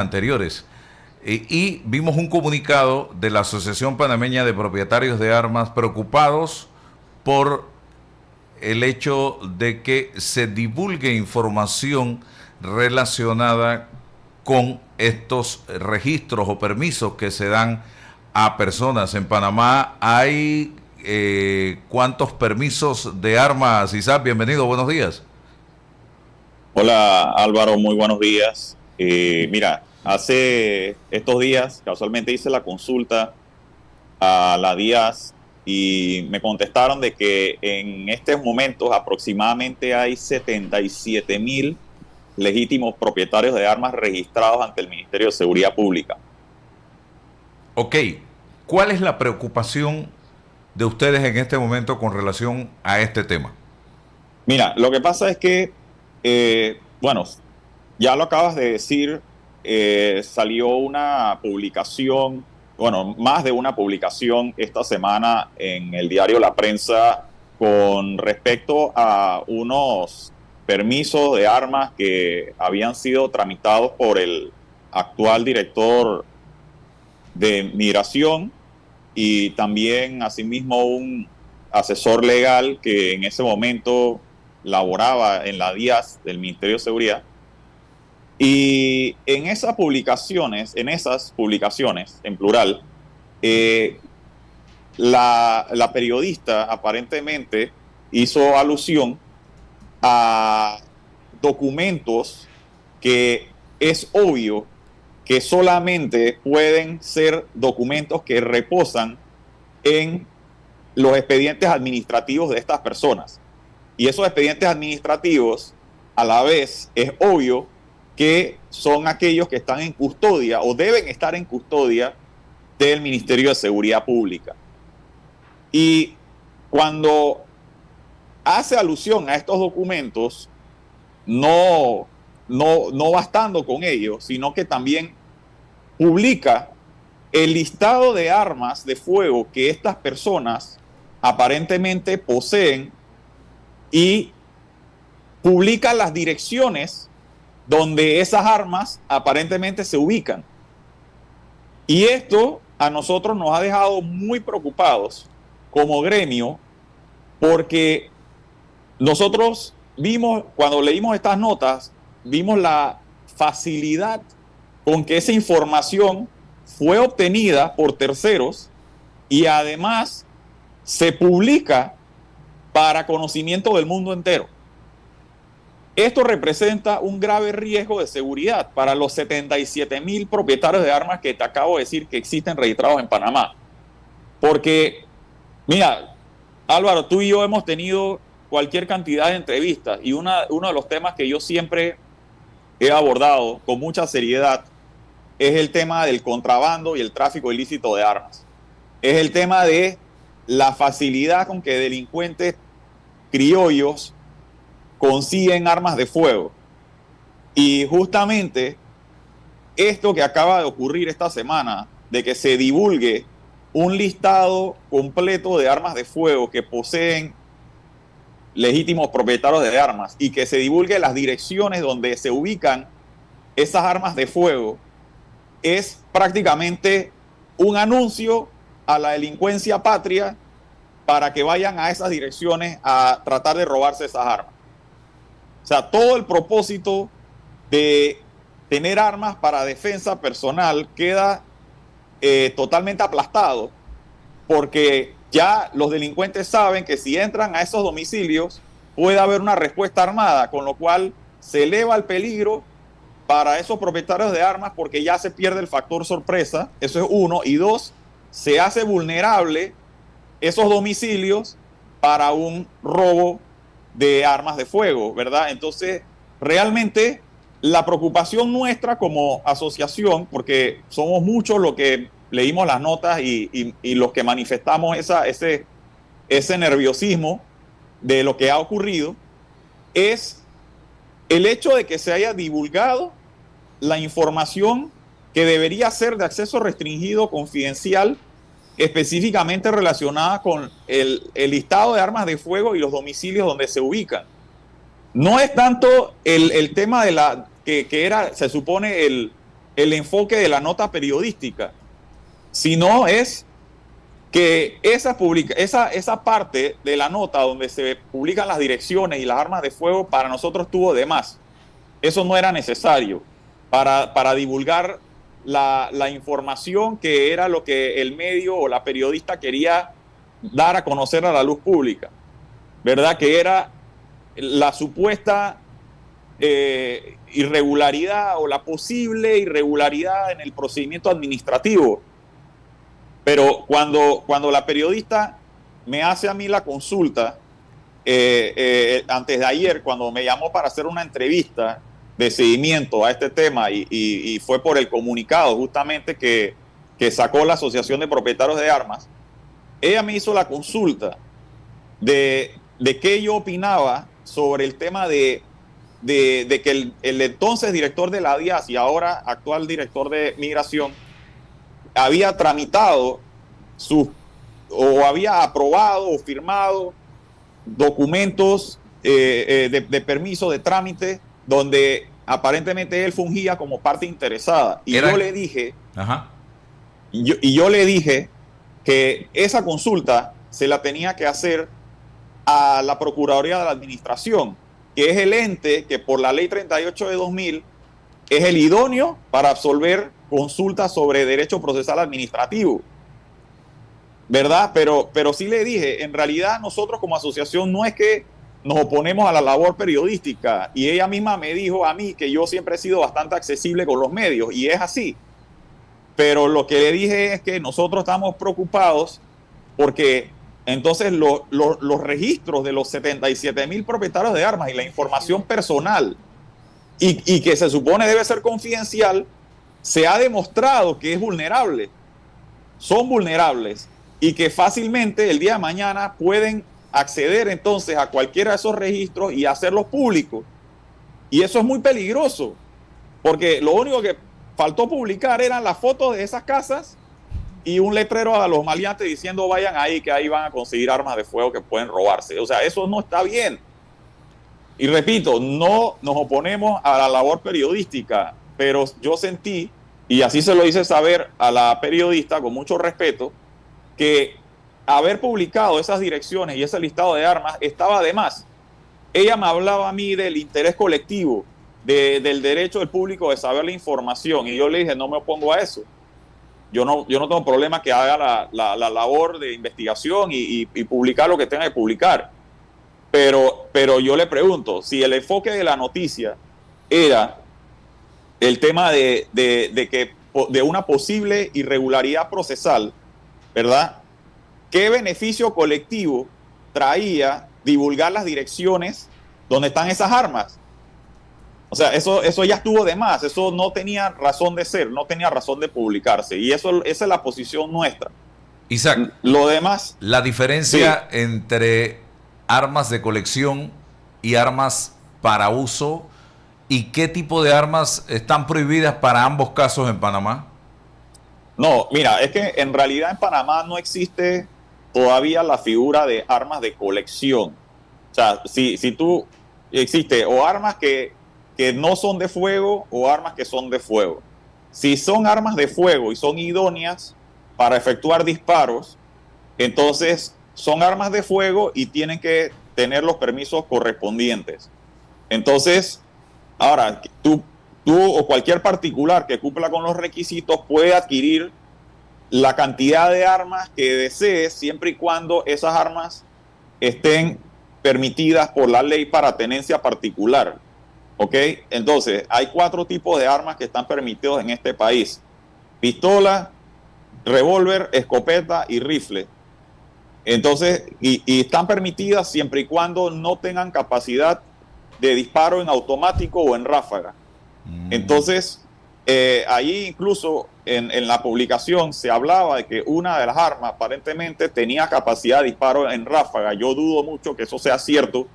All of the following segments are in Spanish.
anteriores. Y vimos un comunicado de la Asociación Panameña de Propietarios de Armas preocupados por el hecho de que se divulgue información relacionada con estos registros o permisos que se dan a personas. En Panamá hay ¿cuántos permisos de armas? Isaac, bienvenido, buenos días. Hola Álvaro, muy buenos días. Mira, hace estos días casualmente hice la consulta a la DIAS y me contestaron de que en estos momentos aproximadamente hay 77.000 legítimos propietarios de armas registrados ante el Ministerio de Seguridad Pública. Ok, ¿cuál es la preocupación de ustedes en este momento con relación a este tema? Mira, lo que pasa es que, bueno, ya lo acabas de decir, salió una publicación, bueno, más de una publicación esta semana en el diario La Prensa con respecto a unos permisos de armas que habían sido tramitados por el actual director de Migración y también asimismo un asesor legal que en ese momento laboraba en la DIAS del Ministerio de Seguridad. Y en esas publicaciones, en plural, la periodista aparentemente hizo alusión a documentos que es obvio que solamente pueden ser documentos que reposan en los expedientes administrativos de estas personas. Y esos expedientes administrativos, a la vez, es obvio que son aquellos que están en custodia o deben estar en custodia del Ministerio de Seguridad Pública. Y cuando hace alusión a estos documentos, no bastando con ello, sino que también publica el listado de armas de fuego que estas personas aparentemente poseen y publica las direcciones donde esas armas aparentemente se ubican. Y esto a nosotros nos ha dejado muy preocupados como gremio, porque nosotros vimos, cuando leímos estas notas, vimos la facilidad con que esa información fue obtenida por terceros y además se publica para conocimiento del mundo entero. Esto representa un grave riesgo de seguridad para los 77.000 propietarios de armas que te acabo de decir que existen registrados en Panamá. Porque, mira, Álvaro, tú y yo hemos tenido cualquier cantidad de entrevistas y uno de los temas que yo siempre he abordado con mucha seriedad es el tema del contrabando y el tráfico ilícito de armas. Es el tema de la facilidad con que delincuentes criollos consiguen armas de fuego. Y justamente esto que acaba de ocurrir esta semana, de que se divulgue un listado completo de armas de fuego que poseen legítimos propietarios de armas y que se divulgue las direcciones donde se ubican esas armas de fuego, es prácticamente un anuncio a la delincuencia patria para que vayan a esas direcciones a tratar de robarse esas armas. O sea, todo el propósito de tener armas para defensa personal queda totalmente aplastado, porque ya los delincuentes saben que si entran a esos domicilios puede haber una respuesta armada, con lo cual se eleva el peligro para esos propietarios de armas porque ya se pierde el factor sorpresa, eso es uno, y dos, se hace vulnerable esos domicilios para un robo de armas de fuego, ¿verdad? Entonces, realmente la preocupación nuestra como asociación, porque somos muchos los que leímos las notas y los que manifestamos ese nerviosismo de lo que ha ocurrido, es el hecho de que se haya divulgado la información que debería ser de acceso restringido, confidencial, específicamente relacionada con el listado de armas de fuego y los domicilios donde se ubican. No es tanto el tema de que era, se supone, el enfoque de la nota periodística, sino es que esa parte de la nota donde se publican las direcciones y las armas de fuego para nosotros estuvo de más. Eso no era necesario para divulgar la información que era lo que el medio o la periodista quería dar a conocer a la luz pública, ¿verdad? Que era la supuesta irregularidad o la posible irregularidad en el procedimiento administrativo. Pero cuando la periodista me hace a mí la consulta, antes de ayer, cuando me llamó para hacer una entrevista de seguimiento a este tema y fue por el comunicado justamente que sacó la Asociación de Propietarios de Armas, ella me hizo la consulta de qué yo opinaba sobre el tema de que el entonces director de la DIAS y ahora actual director de Migración había tramitado o había aprobado o firmado documentos de permiso de trámite donde aparentemente él fungía como parte interesada. Y yo le dije, yo le dije que esa consulta se la tenía que hacer a la Procuraduría de la Administración, que es el ente que por la Ley 38 de 2000 es el idóneo para absolver consultas sobre derecho procesal administrativo, ¿verdad? Pero sí le dije, en realidad nosotros como asociación no es que nos oponemos a la labor periodística, y ella misma me dijo a mí que yo siempre he sido bastante accesible con los medios, y es así. Pero lo que le dije es que nosotros estamos preocupados porque entonces los registros de los 77,000 propietarios de armas y la información personal y que se supone debe ser confidencial, se ha demostrado que es vulnerable, son vulnerables y que fácilmente el día de mañana pueden acceder entonces a cualquiera de esos registros y hacerlos públicos. Y eso es muy peligroso, porque lo único que faltó publicar eran las fotos de esas casas y un letrero a los maleantes diciendo vayan ahí, que ahí van a conseguir armas de fuego que pueden robarse. O sea, eso no está bien. Y repito, no nos oponemos a la labor periodística, pero yo sentí, y así se lo hice saber a la periodista con mucho respeto, que haber publicado esas direcciones y ese listado de armas estaba de más. Ella me hablaba a mí del interés colectivo, del derecho del público de saber la información, y yo le dije, no me opongo a eso. Yo no tengo problema que haga la labor de investigación y publicar lo que tenga que publicar. Pero yo le pregunto, si el enfoque de la noticia era el tema de una posible irregularidad procesal, ¿verdad? ¿Qué beneficio colectivo traía divulgar las direcciones donde están esas armas? O sea, eso ya estuvo de más, eso no tenía razón de ser, no tenía razón de publicarse, y esa es la posición nuestra. Isaac, lo demás, la diferencia entre armas de colección y armas para uso, ¿y qué tipo de armas están prohibidas para ambos casos en Panamá? No, mira, es que en realidad en Panamá no existe todavía la figura de armas de colección. O sea, si tú existe o armas que no son de fuego o armas que son de fuego. Si son armas de fuego y son idóneas para efectuar disparos, entonces son armas de fuego y tienen que tener los permisos correspondientes. Entonces, ahora, tú o cualquier particular que cumpla con los requisitos puede adquirir la cantidad de armas que desee siempre y cuando esas armas estén permitidas por la ley para tenencia particular. ¿Ok? Entonces, hay 4 tipos de armas que están permitidos en este país: pistola, revólver, escopeta y rifle. Entonces, y están permitidas siempre y cuando no tengan capacidad de disparo en automático o en ráfaga. Entonces, ahí incluso en la publicación se hablaba de que una de las armas aparentemente tenía capacidad de disparo en ráfaga. Yo dudo mucho que eso sea cierto,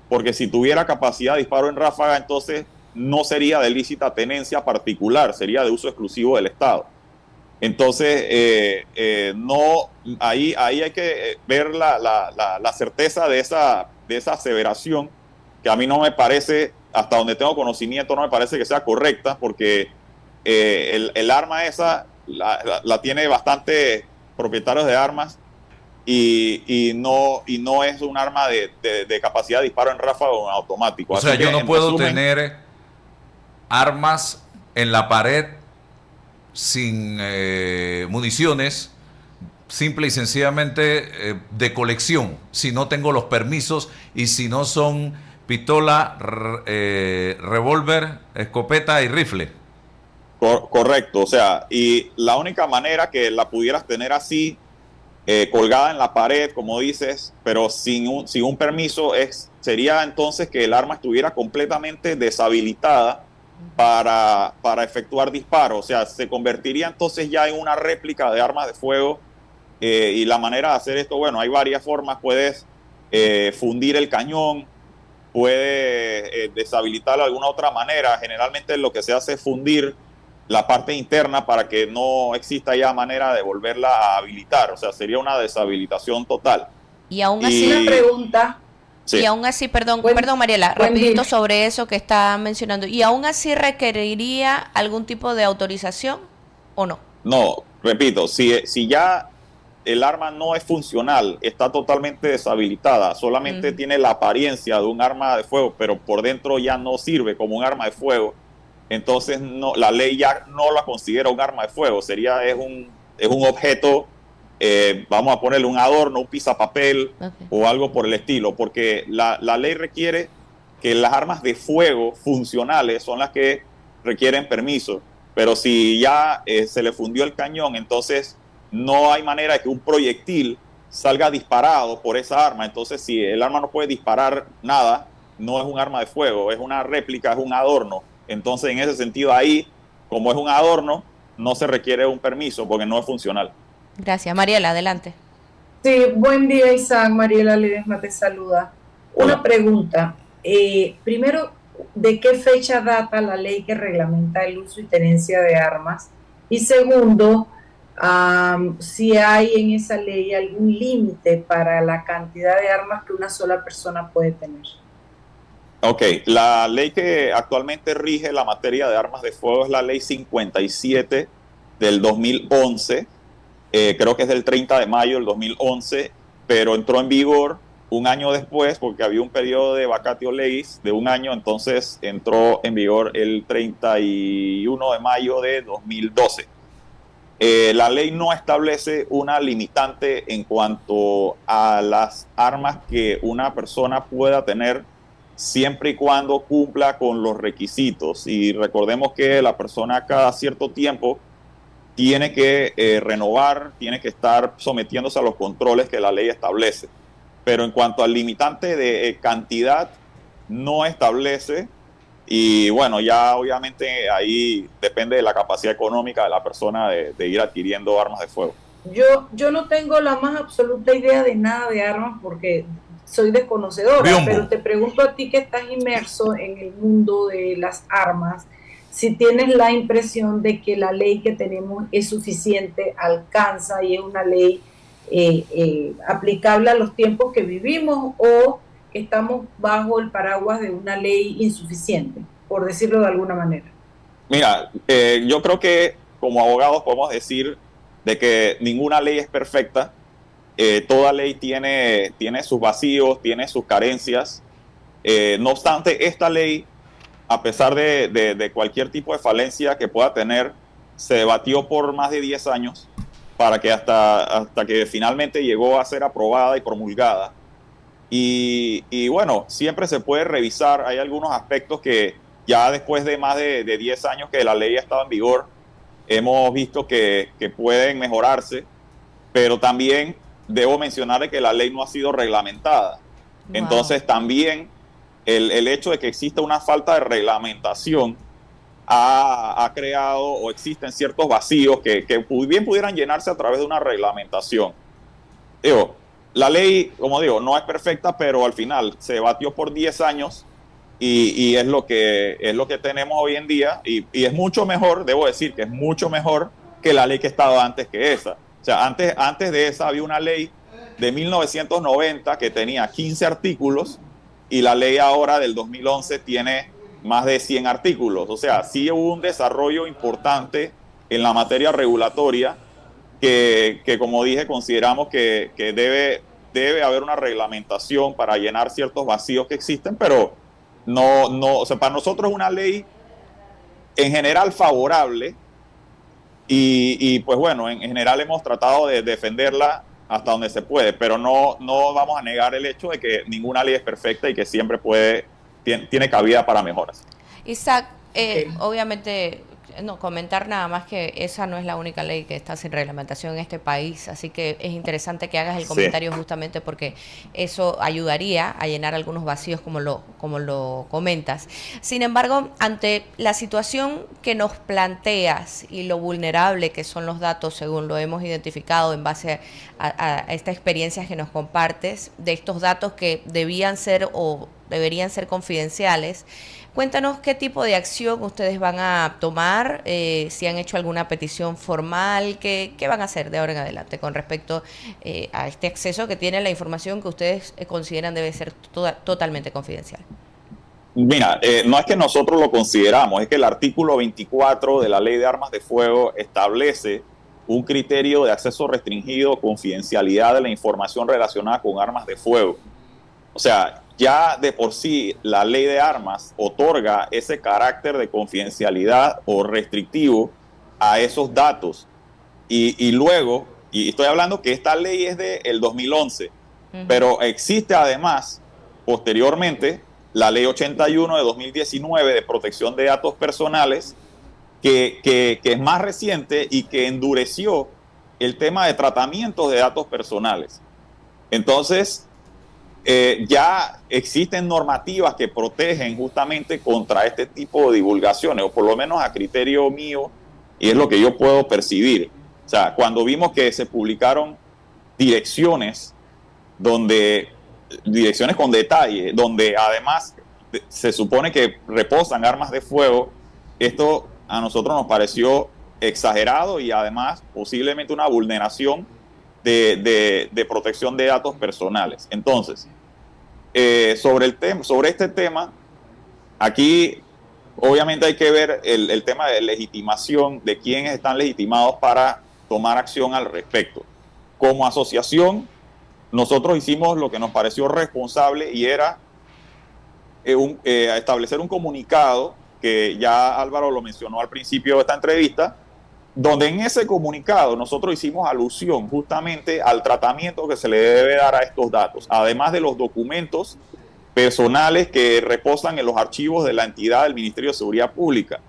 porque si tuviera capacidad de disparo en ráfaga, entonces no sería de lícita tenencia particular, sería de uso exclusivo del Estado. Entonces, no, ahí hay que ver la certeza de esa aseveración, que a mí no me parece, hasta donde tengo conocimiento, no me parece que sea correcta, porque el arma esa la tiene bastante propietarios de armas y no es un arma de capacidad de disparo en ráfaga o en automático. O sea, yo no puedo tener armas en la pared sin municiones, simple y sencillamente de colección, si no tengo los permisos y si no son pistola, revólver, escopeta y rifle. Correcto, o sea, y la única manera que la pudieras tener así, colgada en la pared, como dices, pero sin un permiso, sería entonces que el arma estuviera completamente deshabilitada para efectuar disparos. O sea, se convertiría entonces ya en una réplica de armas de fuego. Y la manera de hacer esto, bueno, hay varias formas. Puedes fundir el cañón, puedes deshabilitarlo de alguna otra manera. Generalmente lo que se hace es fundir la parte interna para que no exista ya manera de volverla a habilitar. O sea, sería una deshabilitación total. Y aún así, una pregunta. Sí. Y aún así, perdón Mariela, rapidito sobre eso que está mencionando. ¿Y aún así requeriría algún tipo de autorización o no? No, repito, si ya el arma no es funcional, está totalmente deshabilitada, solamente tiene la apariencia de un arma de fuego, pero por dentro ya no sirve como un arma de fuego, entonces no, la ley ya no la considera un arma de fuego, es un objeto, vamos a ponerle un adorno, un pisapapel o algo por el estilo, porque la ley requiere que las armas de fuego funcionales son las que requieren permiso, pero si ya se le fundió el cañón, entonces no hay manera de que un proyectil salga disparado por esa arma. Entonces, si el arma no puede disparar nada, no es un arma de fuego, es una réplica, es un adorno. Entonces, en ese sentido, ahí, como es un adorno, no se requiere un permiso porque no es funcional. Gracias. Mariela, adelante. Sí, buen día, Isaac. Mariela Ledesma te saluda. Hola. Una pregunta. Primero, ¿de qué fecha data la ley que reglamenta el uso y tenencia de armas? Y segundo, si hay en esa ley algún límite para la cantidad de armas que una sola persona puede tener. Ok, la ley que actualmente rige la materia de armas de fuego es la ley 57 del 2011, creo que es del 30 de mayo del 2011, pero entró en vigor un año después porque había un periodo de vacatio legis de un año, entonces entró en vigor el 31 de mayo de 2012. La ley no establece una limitante en cuanto a las armas que una persona pueda tener siempre y cuando cumpla con los requisitos. Y recordemos que la persona cada cierto tiempo tiene que renovar, tiene que estar sometiéndose a los controles que la ley establece. Pero en cuanto al limitante de cantidad, no establece. Y bueno, ya obviamente ahí depende de la capacidad económica de la persona de ir adquiriendo armas de fuego. Yo no tengo la más absoluta idea de nada de armas porque soy desconocedora, pero te pregunto a ti que estás inmerso en el mundo de las armas, si tienes la impresión de que la ley que tenemos es suficiente, alcanza y es una ley aplicable a los tiempos que vivimos, o estamos bajo el paraguas de una ley insuficiente, por decirlo de alguna manera. Mira, yo creo que como abogados podemos decir de que ninguna ley es perfecta, toda ley tiene sus vacíos, tiene sus carencias, no obstante, esta ley, a pesar de cualquier tipo de falencia que pueda tener, se debatió por más de 10 años para que hasta que finalmente llegó a ser aprobada y promulgada. Y bueno, siempre se puede revisar, hay algunos aspectos que ya después de más de 10 años que la ley ha estado en vigor, hemos visto que pueden mejorarse, pero también debo mencionar que la ley no ha sido reglamentada. Wow. Entonces también el hecho de que exista una falta de reglamentación ha creado o existen ciertos vacíos que bien pudieran llenarse a través de una reglamentación. Digo, la ley, como digo, no es perfecta, pero al final se debatió por 10 años y es lo que tenemos hoy en día y es mucho mejor, debo decir que es mucho mejor que la ley que estaba antes que esa. O sea, antes de esa había una ley de 1990 que tenía 15 artículos y la ley ahora del 2011 tiene más de 100 artículos. O sea, sí hubo un desarrollo importante en la materia regulatoria que como dije, consideramos que debe haber una reglamentación para llenar ciertos vacíos que existen, pero no, o sea, para nosotros es una ley en general favorable y pues bueno, en general hemos tratado de defenderla hasta donde se puede, pero no vamos a negar el hecho de que ninguna ley es perfecta y que siempre tiene cabida para mejoras. Isaac, obviamente, no comentar nada más que esa no es la única ley que está sin reglamentación en este país, así que es interesante que hagas el comentario justamente porque eso ayudaría a llenar algunos vacíos como lo comentas. Sin embargo, ante la situación que nos planteas y lo vulnerable que son los datos, según lo hemos identificado en base a estas experiencias que nos compartes, de estos datos que debían ser o deberían ser confidenciales, cuéntanos qué tipo de acción ustedes van a tomar, si han hecho alguna petición formal, qué van a hacer de ahora en adelante con respecto a este acceso que tiene la información que ustedes consideran debe ser totalmente confidencial. Mira, no es que nosotros lo consideramos, es que el artículo 24 de la Ley de Armas de Fuego establece un criterio de acceso restringido, confidencialidad de la información relacionada con armas de fuego. O sea, ya de por sí la ley de armas otorga ese carácter de confidencialidad o restrictivo a esos datos. Y luego, y estoy hablando que esta ley es del 2011, pero existe además, posteriormente, la ley 81 de 2019 de protección de datos personales, que es más reciente y que endureció el tema de tratamientos de datos personales. Entonces, ya existen normativas que protegen justamente contra este tipo de divulgaciones, o por lo menos a criterio mío, y es lo que yo puedo percibir. O sea, cuando vimos que se publicaron direcciones con detalle, donde además se supone que reposan armas de fuego, esto a nosotros nos pareció exagerado y además posiblemente una vulneración de protección de datos personales. Entonces, sobre este tema, aquí obviamente hay que ver el tema de legitimación, de quiénes están legitimados para tomar acción al respecto. Como asociación, nosotros hicimos lo que nos pareció responsable y era establecer un comunicado, que ya Álvaro lo mencionó al principio de esta entrevista, donde en ese comunicado nosotros hicimos alusión justamente al tratamiento que se le debe dar a estos datos, además de los documentos personales que reposan en los archivos de la entidad del Ministerio de Seguridad Pública.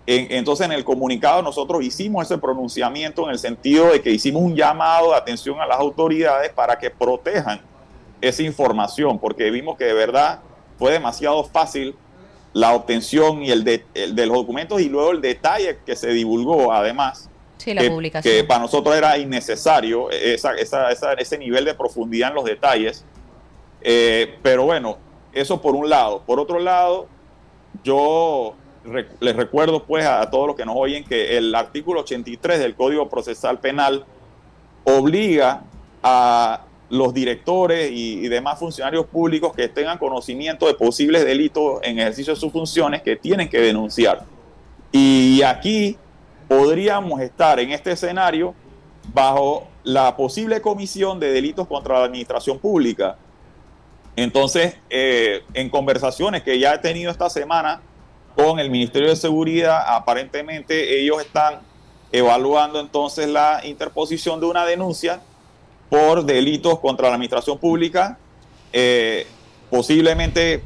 Entonces, en el comunicado nosotros hicimos ese pronunciamiento en el sentido de que hicimos un llamado de atención a las autoridades para que protejan esa información, porque vimos que de verdad fue demasiado fácil la obtención y de los documentos y luego el detalle que se divulgó, además, sí, la publicación, que para nosotros era innecesario ese nivel de profundidad en los detalles. Pero bueno, eso por un lado. Por otro lado, yo les recuerdo pues a todos los que nos oyen que el artículo 83 del Código Procesal Penal obliga a los directores y demás funcionarios públicos que tengan conocimiento de posibles delitos en ejercicio de sus funciones que tienen que denunciar. Y aquí podríamos estar en este escenario bajo la posible comisión de delitos contra la administración pública. Entonces, en conversaciones que ya he tenido esta semana con el Ministerio de Seguridad, aparentemente ellos están evaluando entonces la interposición de una denuncia por delitos contra la administración pública, posiblemente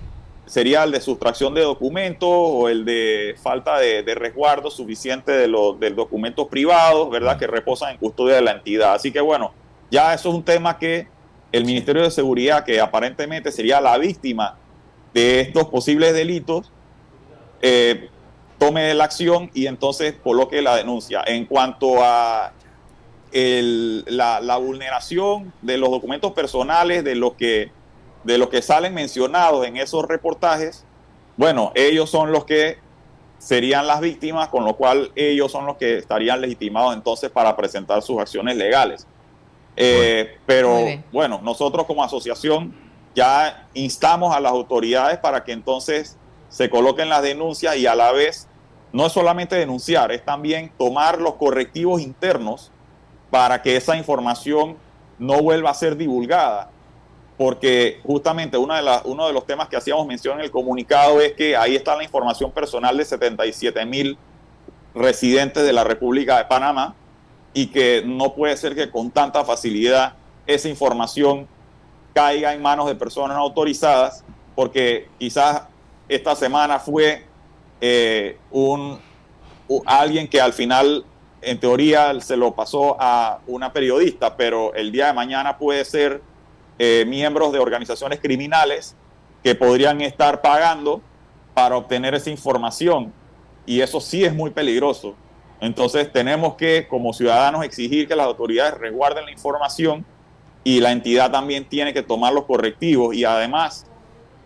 sería el de sustracción de documentos o el de falta de resguardo suficiente de los documentos privados, ¿verdad?, que reposan en custodia de la entidad. Así que bueno, ya eso es un tema que el Ministerio de Seguridad, que aparentemente sería la víctima de estos posibles delitos, tome la acción y entonces coloque la denuncia. En cuanto a la vulneración de los documentos personales de los que salen mencionados en esos reportajes, bueno, ellos son los que serían las víctimas, con lo cual ellos son los que estarían legitimados entonces para presentar sus acciones legales. Pero bueno, nosotros como asociación ya instamos a las autoridades para que entonces se coloquen las denuncias y a la vez no es solamente denunciar, es también tomar los correctivos internos para que esa información no vuelva a ser divulgada. Porque justamente uno de los temas que hacíamos mención en el comunicado es que ahí está la información personal de 77,000 residentes de la República de Panamá y que no puede ser que con tanta facilidad esa información caiga en manos de personas no autorizadas, porque quizás esta semana fue alguien que al final, en teoría, se lo pasó a una periodista, pero el día de mañana puede ser miembros de organizaciones criminales que podrían estar pagando para obtener esa información, y eso sí es muy peligroso. Entonces tenemos que, como ciudadanos, exigir que las autoridades resguarden la información y la entidad también tiene que tomar los correctivos, y además,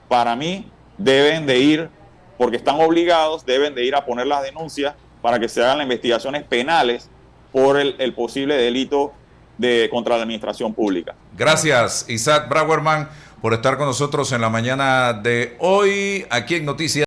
para mí, deben de ir, porque están obligados, deben de ir a poner las denuncias para que se hagan las investigaciones penales por el posible delito contra la administración pública. Gracias, Isaac Brauerman, por estar con nosotros en la mañana de hoy, aquí en Noticias.